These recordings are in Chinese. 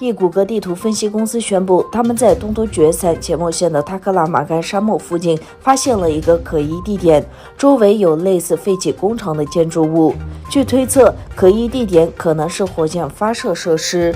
一谷歌地图分析公司宣布，他们在东突厥散且末县的塔克拉玛干沙漠附近发现了一个可疑地点，周围有类似废弃工厂的建筑物。据推测，可疑地点可能是火箭发射设施。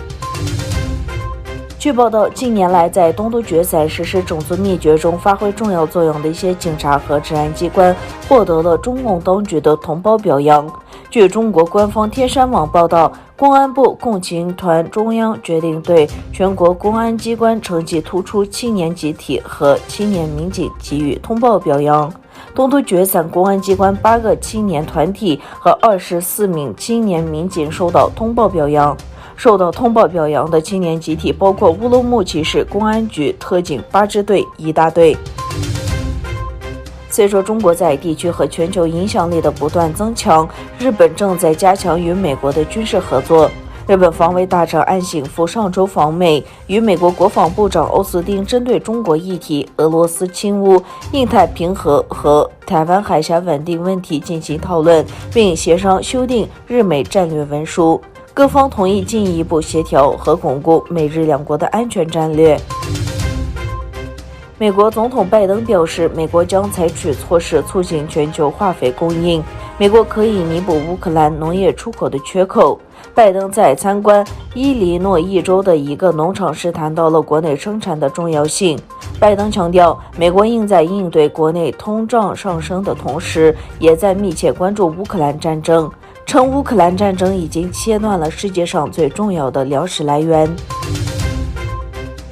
据报道，近年来在东突厥散实施种族灭绝中发挥重要作用的一些警察和治安机关获得了中共当局的同胞表扬。据中国官方天山网报道，公安部共青团中央决定对全国公安机关成绩突出青年集体和青年民警给予通报表扬。东突厥散公安机关8个青年团体和24名青年民警受到通报表扬。受到通报表扬的青年集体包括乌鲁木齐市公安局特警8支队1大队。随着中国在地区和全球影响力的不断增强，日本正在加强与美国的军事合作。日本防卫大臣岸信夫上周访美，与美国国防部长奥斯汀针对中国议题、俄罗斯侵乌、印太平和和台湾海峡稳定问题进行讨论，并协商修订日美战略文书。各方同意进一步协调和巩固美日两国的安全战略。美国总统拜登表示，美国将采取措施促进全球化肥供应，美国可以弥补乌克兰农业出口的缺口。拜登在参观伊利诺伊州的一个农场时谈到了国内生产的重要性。拜登强调，美国应在应对国内通胀上升的同时，也在密切关注乌克兰战争，称乌克兰战争已经切断了世界上最重要的粮食来源。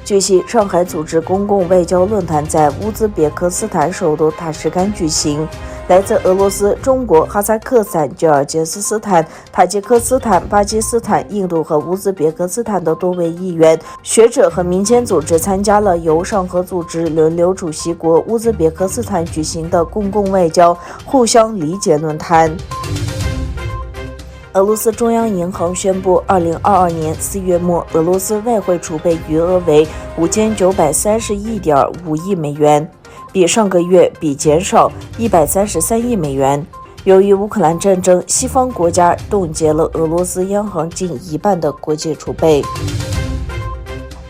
据悉，上海组织公共外交论坛在乌兹别克斯坦首都塔什干举行。来自俄罗斯、中国、哈萨克斯坦、吉尔吉斯斯坦、塔吉克斯坦、巴基斯坦、印度和乌兹别克斯坦的多位议员、学者和民间组织参加了由上合组织轮流主席国乌兹别克斯坦举行的公共外交互相理解论坛。俄罗斯中央银行宣布，2022年4月末，俄罗斯外汇储备余额为5931.5亿美元，比上个月减少133亿美元。由于乌克兰战争，西方国家冻结了俄罗斯央行近一半的国际储备。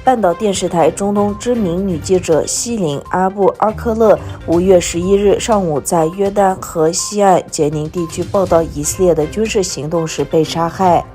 半岛电视台中东知名女记者西林·阿布阿克勒5月11日上午在约旦河西岸杰宁地区报道以色列的军事行动时被杀害。